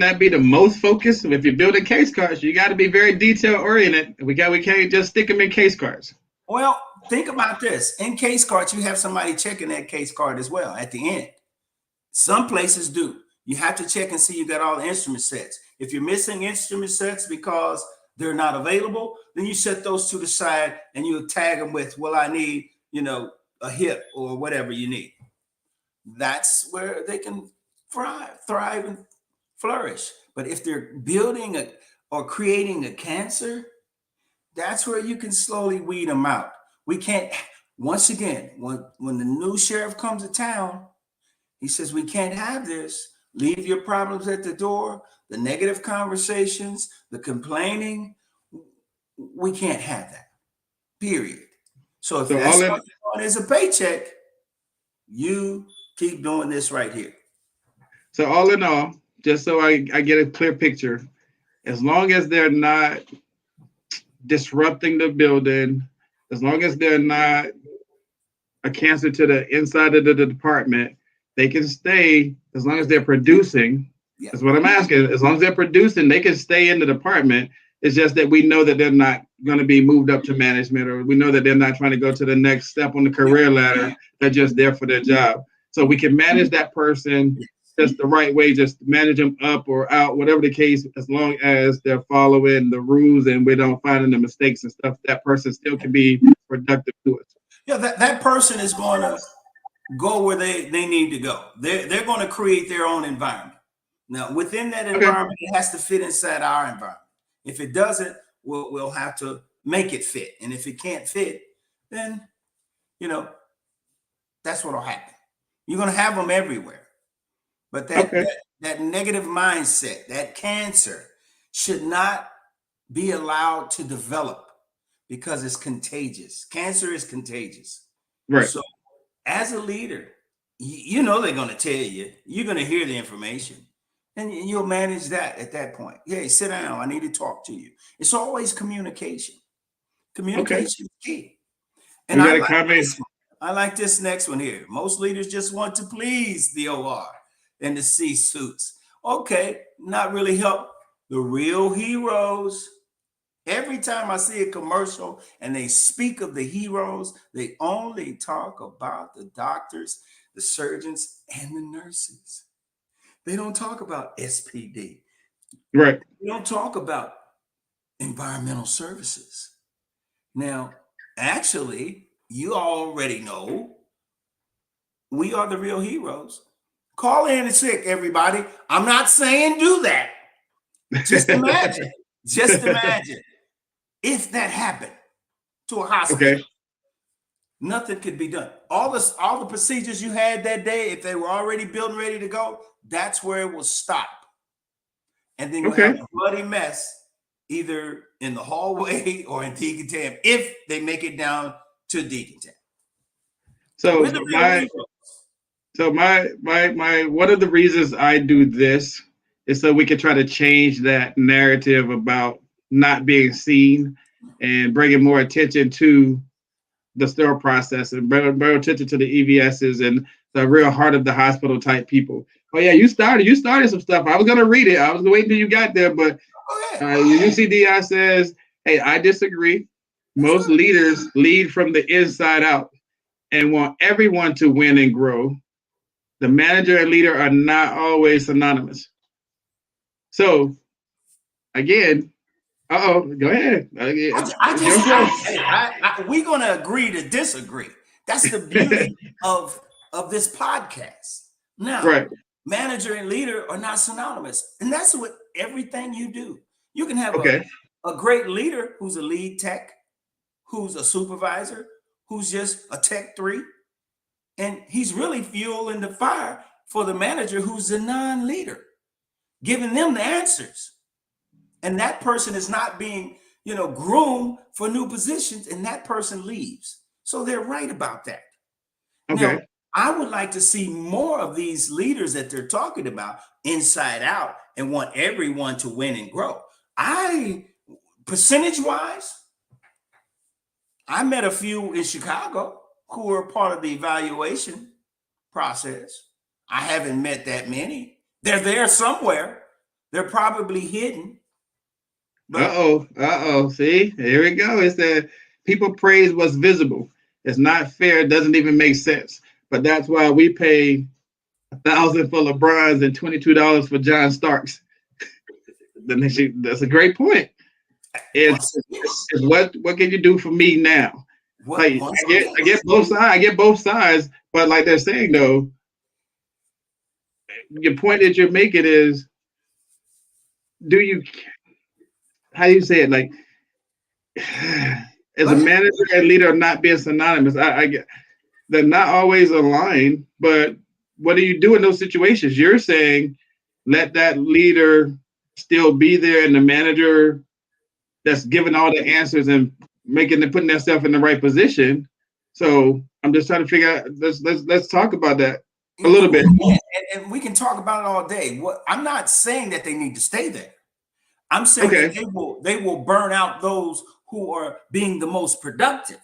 that be the most focus? If you're building case cards, you got to be very detail oriented. We can't just stick them in case cards. Well, think about this. In case cards, you have somebody checking that case card as well at the end. Some places do. You have to check and see you got all the instrument sets. If you're missing instrument sets because they're not available, then you set those to the side and you tag them with, well, I need, a hip or whatever you need. That's where they can thrive and flourish. But if they're building or creating a cancer, that's where you can slowly weed them out. We can't, once again, when the new sheriff comes to town, he says, we can't have this. Leave your problems at the door, the negative conversations, the complaining. We can't have that, period. So if that's all you want is a paycheck, you keep doing this right here. So all in all, just so I get a clear picture, as long as they're not disrupting the building, as long as they're not a cancer to the inside of the department, they can stay as long as they're producing. Yeah. That's what I'm asking. As long as they're producing, they can stay in the department. It's just that we know that they're not going to be moved up to management, or we know that they're not trying to go to the next step on the career ladder. They're just there for their job. So we can manage that person just the right way, just manage them up or out, whatever the case, as long as they're following the rules and we don't find the mistakes and stuff, that person still can be productive to us. Yeah, that person is going to go where they need to go. They're going to create their own environment. Now, within that environment, it has to fit inside our environment. If it doesn't, we'll have to make it fit. And if it can't fit, then, that's what will happen. You're going to have them everywhere. But that negative mindset, that cancer, should not be allowed to develop because it's contagious. Cancer is contagious. Right. So as a leader, they're going to tell you, you're going to hear the information. And you'll manage that at that point. Hey, sit down. I need to talk to you. It's always communication. Communication is key. And I like this next one here. Most leaders just want to please the OR and the C-suits. Okay, not really help the real heroes. Every time I see a commercial and they speak of the heroes, they only talk about the doctors, the surgeons, and the nurses. They don't talk about SPD. Right. They don't talk about environmental services. Now, actually, you already know we are the real heroes. Call in sick, everybody. I'm not saying do that. Just imagine, just imagine if that happened to a hospital. Okay. Nothing could be done. All the procedures you had that day, if they were already built and ready to go, that's where it will stop. And then you'll have Okay. a bloody mess either in the hallway or in decontam if they make it down to decontam. So We're the real heroes. my one of the reasons I do this is so we can try to change that narrative about not being seen and bringing more attention to the sterile process and bring attention to the EVSs and the real heart of the hospital type people. Oh yeah, you started some stuff. I was gonna read it. I was waiting till you got there, but UCDI says, hey, I disagree. Most leaders lead from the inside out and want everyone to win and grow. The manager and leader are not always synonymous. So, again, go ahead. We're going to agree to disagree. That's the beauty of this podcast. Now, right. Manager and leader are not synonymous. And that's what everything you do. You can have a great leader who's a lead tech, who's a supervisor, who's just a tech 3. And he's really fueling the fire for the manager who's the non-leader, giving them the answers. And that person is not being, groomed for new positions, and that person leaves. So they're right about that. Okay. Now, I would like to see more of these leaders that they're talking about inside out and want everyone to win and grow. Percentage-wise, I met a few in Chicago who were part of the evaluation process. I haven't met that many. They're there somewhere. They're probably hidden. See, here we go. It's that people praise what's visible. It's not fair. It doesn't even make sense. But that's why we pay $1,000 for LeBrons and $22 for John Starks. That's a great point. It's what can you do for me now? I get both sides. I get both sides, but like they're saying though, your point that you're making is, how do you say it? Like, as a manager and leader, not being synonymous. I get they're not always aligned, but what do you do in those situations? You're saying let that leader still be there, and the manager that's giving all the answers and putting themselves in the right position. So I'm just trying to figure out. Let's talk about that a little bit. And we can talk about it all day. I'm not saying that they need to stay there. I'm saying that they will burn out those who are being the most productive.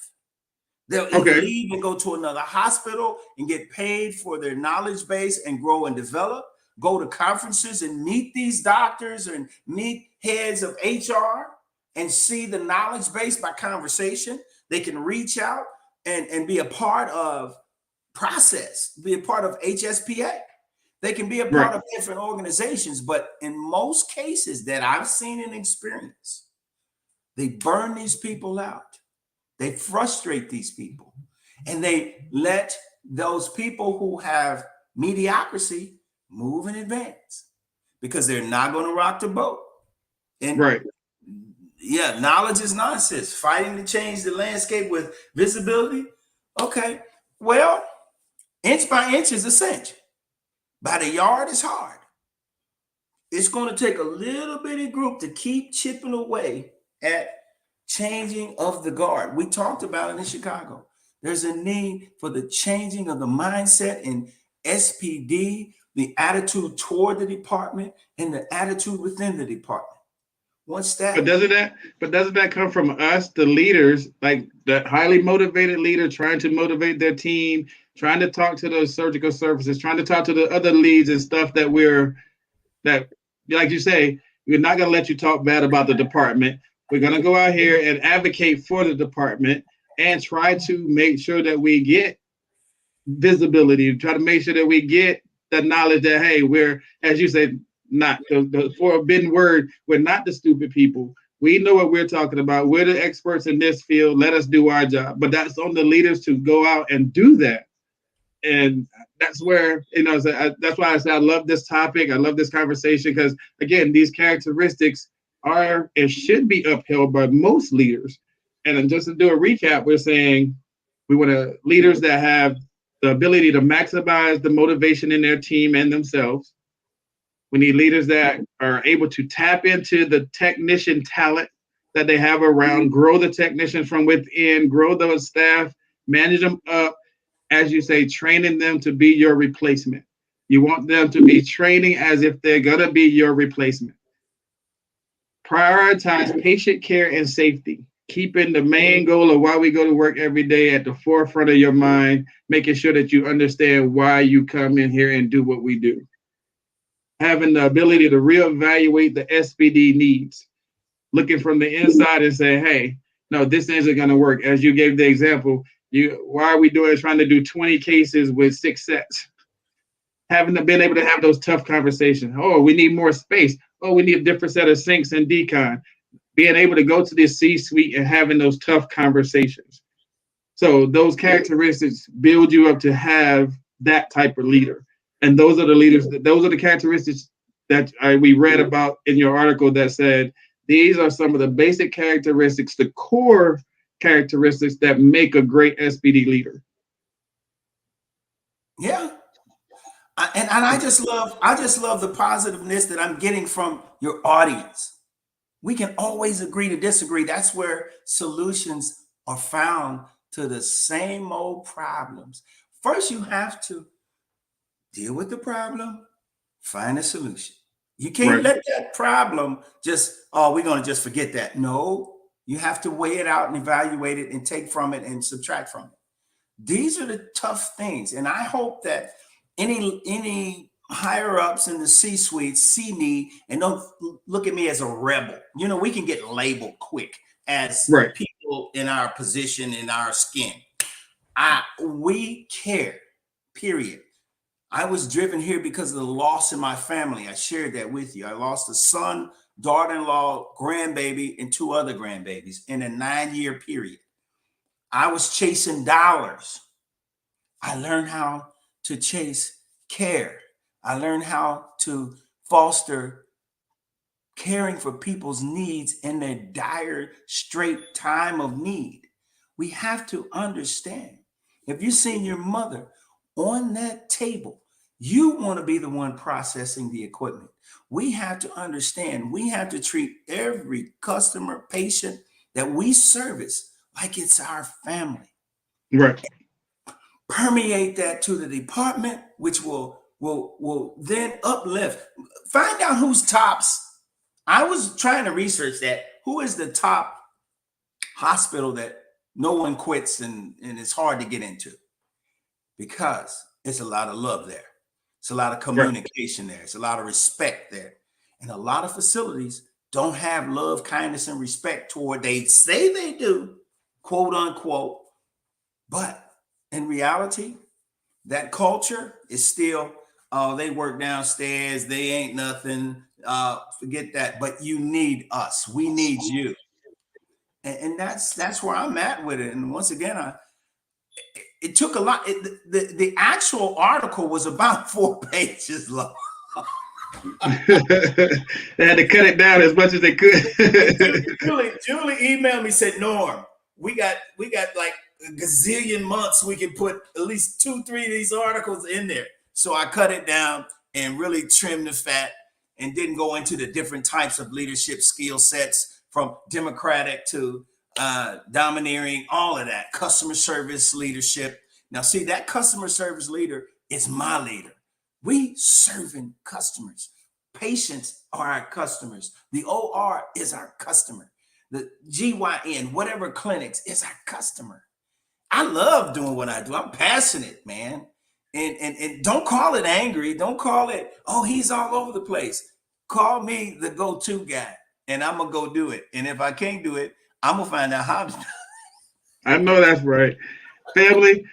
They'll either leave and go to another hospital and get paid for their knowledge base and grow and develop, go to conferences and meet these doctors and meet heads of HR and see the knowledge base by conversation. They can reach out and be a part of process, be a part of HSPA. They can be a part of different organizations, but in most cases that I've seen and experienced, they burn these people out. They frustrate these people, and they let those people who have mediocrity move in advance because they're not going to rock the boat. And knowledge is nonsense. Fighting to change the landscape with visibility. Okay, well, inch by inch is a cinch. By the yard is hard. It's going to take a little bitty group to keep chipping away at changing of the guard. We talked about it in Chicago. There's a need for the changing of the mindset in SPD, the attitude toward the department, and the attitude within the department. Once that, but doesn't that come from us, the leaders, like the highly motivated leader trying to motivate their team, trying to talk to those surgical services, trying to talk to the other leads and stuff that like you say, we're not going to let you talk bad about the department. We're going to go out here and advocate for the department and try to make sure that we get visibility, try to make sure that we get the knowledge that, hey, we're, as you said, not the forbidden word, we're not the stupid people. We know what we're talking about. We're the experts in this field. Let us do our job. But that's on the leaders to go out and do that. And that's where, that's why I say I love this topic. I love this conversation because, again, these characteristics are and should be upheld by most leaders. And then just to do a recap, we're saying we want leaders that have the ability to maximize the motivation in their team and themselves. We need leaders that are able to tap into the technician talent that they have around, grow the technicians from within, grow those staff, manage them up, as you say, training them to be your replacement. You want them to be training as if they're going to be your replacement. Prioritize patient care and safety, keeping the main goal of why we go to work every day at the forefront of your mind, making sure that you understand why you come in here and do what we do. Having the ability to reevaluate the SPD needs, looking from the inside and say, hey, no, this isn't going to work. As you gave the example, why are we trying to do 20 cases with 6 sets? Having been able to have those tough conversations. Oh, we need more space. Oh, we need a different set of sinks and decon. Being able to go to the C-suite and having those tough conversations. So those characteristics build you up to have that type of leader. And those are the leaders, those are the characteristics that we read about in your article that said, these are some of the basic characteristics, the core characteristics that make a great SPD leader. Yeah. And I just love the positiveness that I'm getting from your audience. We can always agree to disagree. That's where solutions are found to the same old problems. First, you have to deal with the problem, find a solution. You can't let that problem we're going to just forget that. No, you have to weigh it out and evaluate it and take from it and subtract from it. These are the tough things. And I hope that any higher ups in the C-suite see me and don't look at me as a rebel. We can get labeled quick as people in our position, in our skin. We care, period. I was driven here because of the loss in my family. I shared that with you. I lost a son, daughter-in-law, grandbaby, and 2 other grandbabies in a 9-year period. I was chasing dollars. I learned how to chase care. I learned how to foster caring for people's needs in their dire, straight time of need. We have to understand, if you've seen your mother on that table, you want to be the one processing the equipment. We have to understand, we have to treat every customer, patient that we service like it's our family. Right. Permeate that to the department, which will then uplift. Find out who's tops. I was trying to research that. Who is the top hospital that no one quits and it's hard to get into? Because it's a lot of love there. It's a lot of communication there. It's a lot of respect there. And a lot of facilities don't have love, kindness, and respect toward, they say they do, quote unquote. But in reality, that culture is still, they work downstairs. They ain't nothing. Forget that. But you need us. We need you. And that's where I'm at with it. And once again, it took a lot. The actual article was about 4 pages long. They had to cut it down as much as they could. Julie emailed me, said, Norm, we got like a gazillion months. We can put at least 2-3 of these articles in there. So I cut it down and really trimmed the fat and didn't go into the different types of leadership skill sets, from democratic to domineering, all of that, customer service leadership. Now, see, that customer service leader is my leader. We serving customers. Patients are our customers. The OR is our customer. The GYN, whatever clinics, is our customer. I love doing what I do. I'm passionate, man. And don't call it angry. Don't call it, oh, he's all over the place. Call me the go-to guy, and I'm going to go do it. And if I can't do it, I'm going to find out how to do it. I know that's right. Family,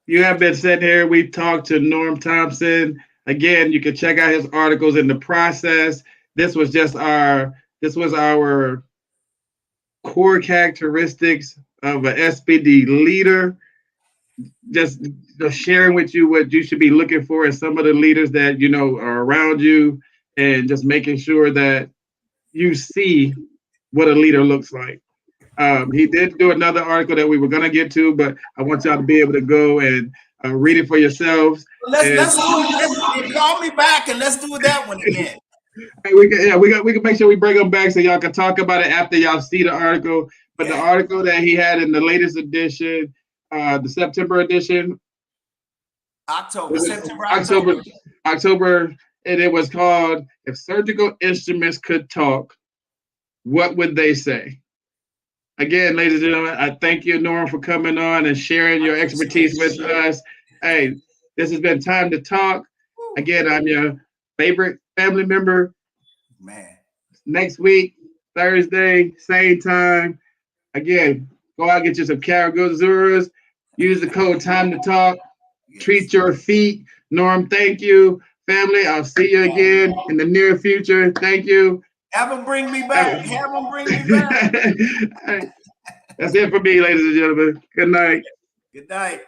you have been sitting here. We've talked to Norm Thompson. Again, you can check out his articles in the process. This was our core characteristics of an SPD leader. Just sharing with you what you should be looking for in some of the leaders that are around you, and just making sure that you see what a leader looks like. He did do another article that we were going to get to, but I want y'all to be able to go and read it for yourselves. Let's do it. Call me back and let's do that one again. We can make sure we bring them back so y'all can talk about it after y'all see the article. But the article that he had in the latest edition, the September edition, October, and it was called "If Surgical Instruments Could Talk, What Would They Say?" Again, ladies and gentlemen, I thank you, Norm, for coming on and sharing your expertise with us. Hey, this has been Time to Talk. Again, I'm your favorite family member. Man. Next week, Thursday, same time. Again, go out and get you some Caraguzuras. Use the code Time to Talk. Yes. Treat your feet. Norm, thank you. Family, I'll see you again in the near future. Thank you. Have them bring me back. That's it for me, ladies and gentlemen. Good night. Good night.